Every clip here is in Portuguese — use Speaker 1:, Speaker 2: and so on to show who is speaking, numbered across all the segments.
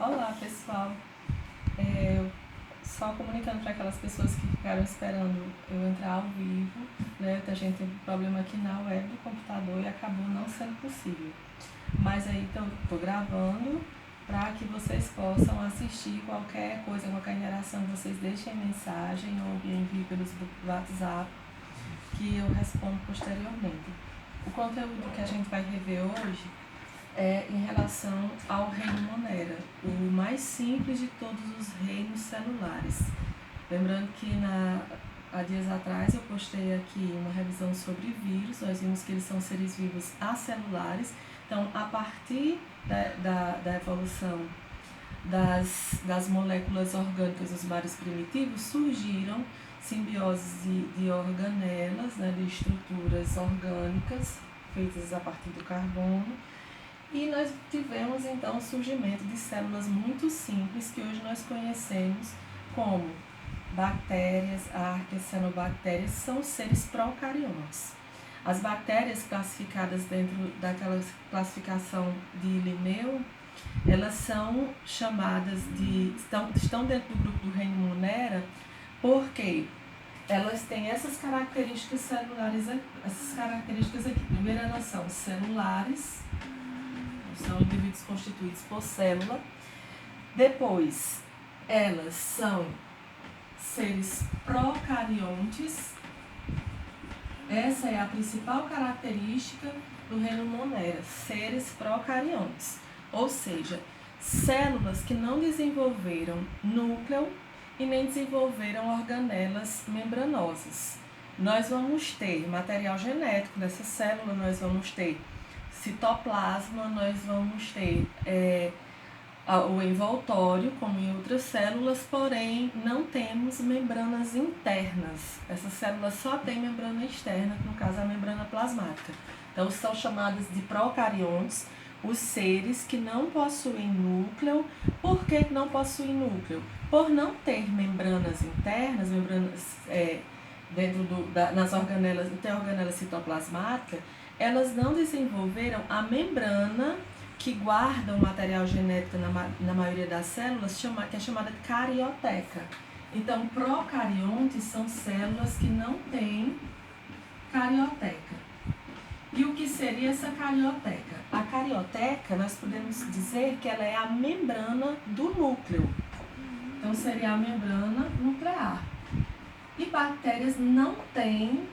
Speaker 1: Olá, pessoal. Só comunicando para aquelas pessoas que ficaram esperando eu entrar ao vivo, né? A gente teve um problema aqui na web do computador e acabou não sendo possível. Mas aí estou gravando para que vocês possam assistir qualquer coisa, qualquer interação, vocês deixem mensagem ou enviem pelos grupos do WhatsApp que eu respondo posteriormente. O conteúdo que a gente vai rever hoje é em relação ao reino Monera, o mais simples de todos os reinos celulares. Lembrando que há dias atrás eu postei aqui uma revisão sobre vírus, nós vimos que eles são seres vivos acelulares, então a partir da evolução das moléculas orgânicas dos mares primitivos surgiram simbioses de organelas, né, de estruturas orgânicas feitas a partir do carbono. E nós tivemos então o surgimento de células muito simples que hoje nós conhecemos como bactérias, arqueias, cianobactérias, são seres procariontes. As bactérias classificadas dentro daquela classificação de Linneu, elas são chamadas estão dentro do grupo do reino Monera porque elas têm essas características celulares, essas características aqui. Primeiro, elas são celulares, são indivíduos constituídos por célula. Depois, elas são seres procariontes. Essa é a principal característica do reino Monera, seres procariontes. Ou seja, células que não desenvolveram núcleo e nem desenvolveram organelas membranosas. Nós vamos ter material genético dessa célula, nós vamos ter citoplasma, nós vamos ter o envoltório, como em outras células, porém não temos membranas internas. Essas células só têm membrana externa, no caso a membrana plasmática. Então são chamadas de procariontes os seres que não possuem núcleo. Por que não possuem núcleo? Por não ter membranas internas, dentro nas organelas, não tem organela citoplasmática, elas não desenvolveram a membrana que guarda o material genético na maioria das células, que é chamada de carioteca. Então, procariontes são células que não têm carioteca. E o que seria essa carioteca? A carioteca, nós podemos dizer que ela é a membrana do núcleo. Então, seria a membrana nuclear. E bactérias não têm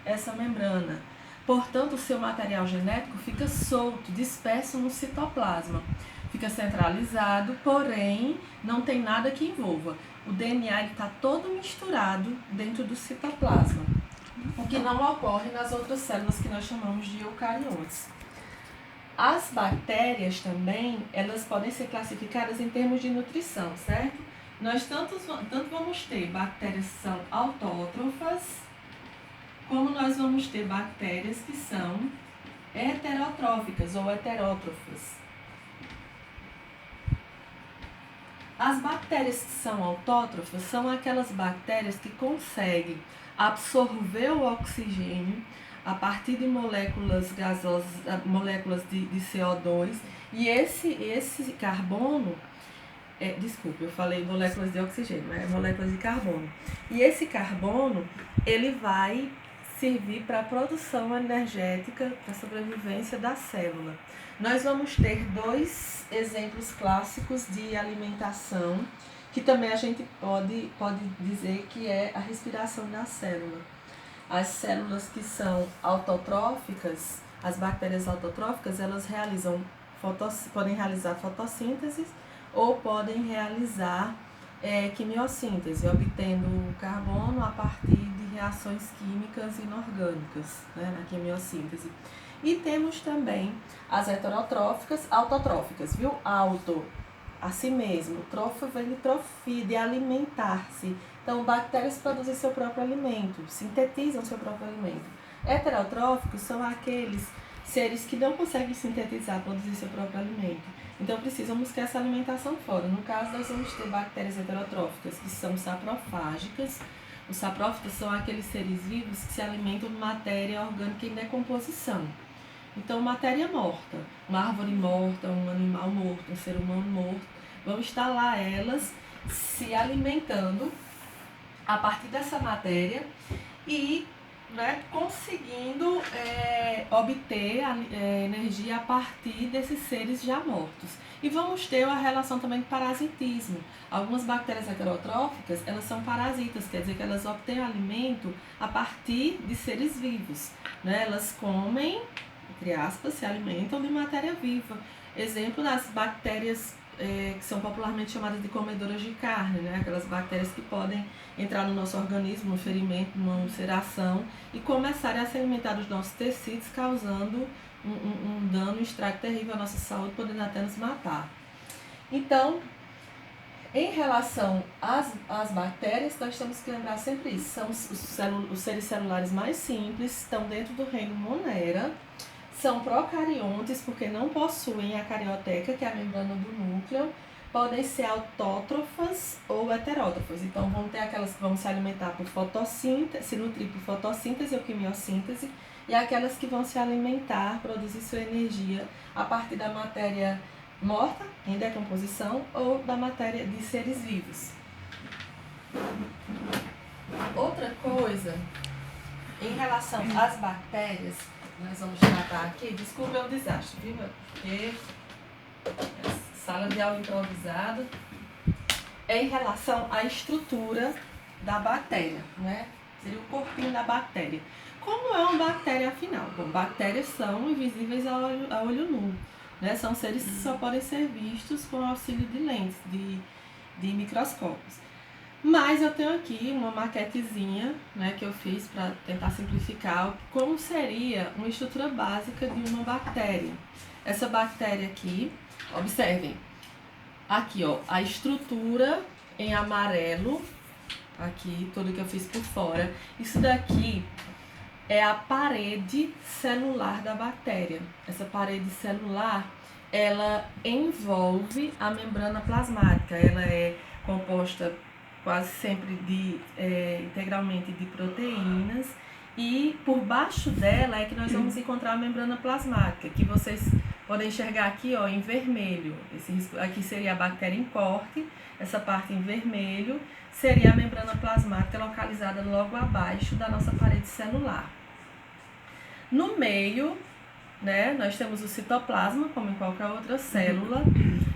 Speaker 1: essa membrana. Portanto, o seu material genético fica solto, disperso no citoplasma. Fica centralizado, porém, não tem nada que envolva. O DNA está todo misturado dentro do citoplasma, o que não ocorre nas outras células que nós chamamos de eucariontes. As bactérias também, elas podem ser classificadas em termos de nutrição, certo? Nós tanto vamos ter bactérias que são autótrofas, como nós vamos ter bactérias que são heterotróficas ou heterótrofas. As bactérias que são autótrofas são aquelas bactérias que conseguem absorver o oxigênio a partir de moléculas gasosas, moléculas de CO2, e esse carbono, eu falei moléculas de oxigênio, é moléculas de carbono. E esse carbono, ele vai servir para a produção energética, para a sobrevivência da célula. Nós vamos ter dois exemplos clássicos de alimentação, que também a gente pode dizer que é a respiração da célula. As células que são autotróficas, as bactérias autotróficas, elas podem realizar fotossíntese ou podem realizar quimiossíntese, obtendo carbono a partir de reações químicas inorgânicas, né, na quimiossíntese. E temos também as heterotróficas, autotróficas, viu? Auto, a si mesmo. Trófico vem de trofia, de alimentar-se. Então, bactérias produzem seu próprio alimento, sintetizam seu próprio alimento. Heterotróficos são aqueles seres que não conseguem sintetizar, produzir seu próprio alimento. Então, precisam buscar essa alimentação fora. No caso, nós vamos ter bactérias heterotróficas, que são saprofágicas. Os saprófitos são aqueles seres vivos que se alimentam de matéria orgânica em decomposição. Então, matéria morta, uma árvore morta, um animal morto, um ser humano morto, vão estar lá elas se alimentando a partir dessa matéria e, né, conseguindo obter energia a partir desses seres já mortos. E vamos ter a relação também de parasitismo. Algumas bactérias heterotróficas, elas são parasitas, quer dizer que elas obtêm alimento a partir de seres vivos, né? Elas comem, entre aspas, se alimentam de matéria viva. Exemplo das bactérias que são popularmente chamadas de comedoras de carne, né? Aquelas bactérias que podem entrar no nosso organismo, no ferimento, numa ulceração e começarem a se alimentar dos nossos tecidos, causando um dano, um estrago terrível à nossa saúde, podendo até nos matar. Então, em relação às bactérias, nós temos que lembrar sempre isso. São os seres celulares mais simples, estão dentro do reino Monera, são procariontes porque não possuem a carioteca, que é a membrana do núcleo, podem ser autótrofas ou heterótrofas. Então, vão ter aquelas que vão se alimentar por fotossíntese, se nutrir por fotossíntese ou quimiossíntese, e aquelas que vão se alimentar, produzir sua energia a partir da matéria morta, em decomposição, ou da matéria de seres vivos. Outra coisa, em relação às bactérias, nós vamos tratar aqui, desculpa, é um desastre, viu? Porque sala de aula improvisada, é em relação à estrutura da bactéria, né? Seria o corpinho da bactéria. Como é uma bactéria afinal? Bom, bactérias são invisíveis a olho nu, né? São seres que só podem ser vistos com auxílio de lentes, de microscópios. Mas eu tenho aqui uma maquetezinha, né, que eu fiz para tentar simplificar como seria uma estrutura básica de uma bactéria. Essa bactéria aqui, observem, aqui ó, a estrutura em amarelo, aqui tudo que eu fiz por fora, isso daqui é a parede celular da bactéria. Essa parede celular, ela envolve a membrana plasmática, ela é composta quase sempre integralmente de proteínas, e por baixo dela é que nós vamos encontrar a membrana plasmática, que vocês podem enxergar aqui ó, em vermelho. Aqui seria a bactéria em corte, essa parte em vermelho seria a membrana plasmática localizada logo abaixo da nossa parede celular. No meio, né, nós temos o citoplasma, como em qualquer outra célula.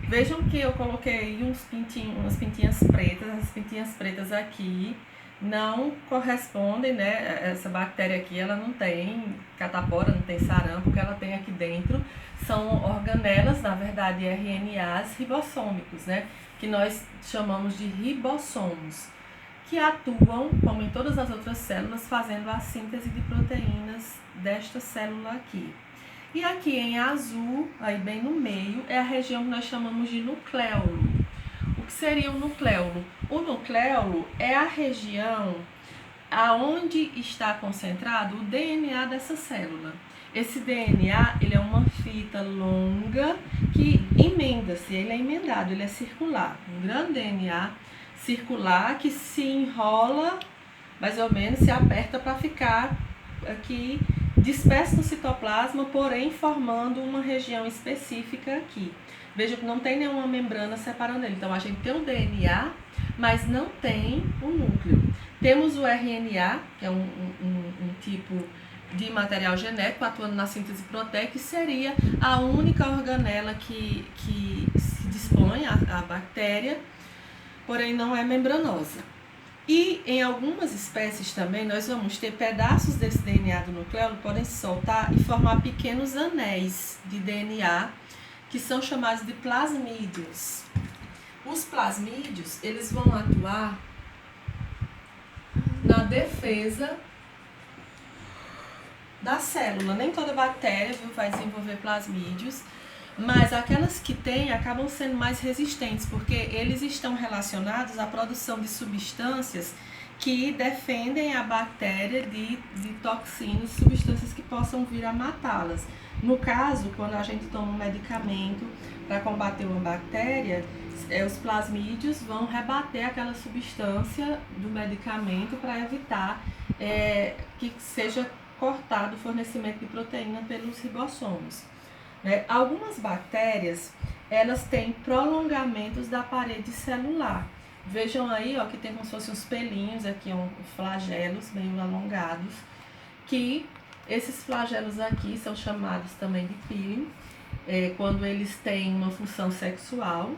Speaker 1: Vejam que eu coloquei umas pintinhas pretas. As pintinhas pretas aqui não correspondem, né? Essa bactéria aqui, ela não tem catapora, não tem sarampo, o que ela tem aqui dentro são organelas, na verdade RNAs ribossômicos, né? Que nós chamamos de ribossomos, que atuam, como em todas as outras células, fazendo a síntese de proteínas desta célula aqui. E aqui em azul, aí bem no meio, é a região que nós chamamos de nucleolo. O que seria o nucleolo? O nucleolo é a região aonde está concentrado o DNA dessa célula. Esse DNA, ele é uma fita longa que emenda-se, ele é emendado, ele é circular. Um grande DNA circular que se enrola, mais ou menos, se aperta para ficar aqui disperso no citoplasma, porém formando uma região específica aqui. Veja que não tem nenhuma membrana separando ele. Então a gente tem o DNA, mas não tem o núcleo. Temos o RNA, que é um tipo de material genético atuando na síntese proteica, que seria a única organela que se dispõe à bactéria, porém não é membranosa. E em algumas espécies também nós vamos ter pedaços desse DNA do nucleolo que podem se soltar e formar pequenos anéis de DNA que são chamados de plasmídios. Os plasmídios, eles vão atuar na defesa da célula. Nem toda bactéria vai desenvolver plasmídios, mas aquelas que têm acabam sendo mais resistentes, porque eles estão relacionados à produção de substâncias que defendem a bactéria de toxinas, substâncias que possam vir a matá-las. No caso, quando a gente toma um medicamento para combater uma bactéria, os plasmídios vão rebater aquela substância do medicamento para evitar que seja cortado o fornecimento de proteína pelos ribossomos. Algumas bactérias, elas têm prolongamentos da parede celular. Vejam aí, ó, que tem como se fossem uns pelinhos aqui, flagelos meio alongados, que esses flagelos aqui são chamados também de peeling, quando eles têm uma função sexual,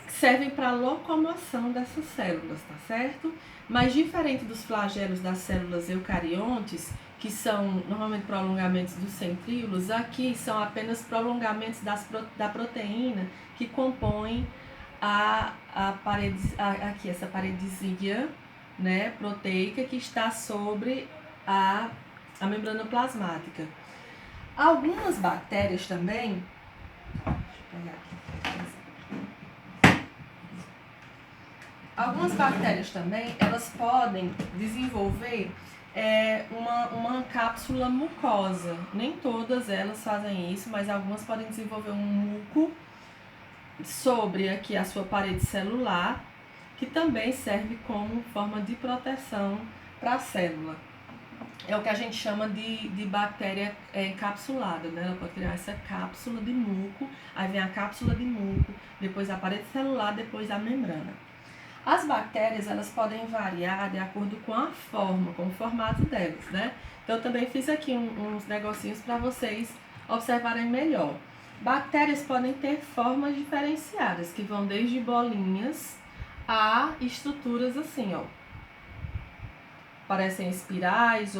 Speaker 1: servem para locomoção dessas células, tá certo? Mas diferente dos flagelos das células eucariontes, que são normalmente prolongamentos dos centríolos, aqui são apenas prolongamentos da proteína que compõem a parede, aqui essa paredezinha, né, proteica que está sobre a membrana plasmática. Algumas bactérias também, deixa eu pegar aqui. Algumas bactérias também, elas podem desenvolver uma cápsula mucosa. Nem todas elas fazem isso, mas algumas podem desenvolver um muco sobre aqui a sua parede celular, que também serve como forma de proteção para a célula. É o que a gente chama de bactéria encapsulada, né? Ela pode criar essa cápsula de muco, aí vem a cápsula de muco, depois a parede celular, depois a membrana. As bactérias, elas podem variar de acordo com a forma, com o formato delas, né? Então, eu também fiz aqui uns negocinhos para vocês observarem melhor. Bactérias podem ter formas diferenciadas, que vão desde bolinhas a estruturas assim, ó. Parecem espirais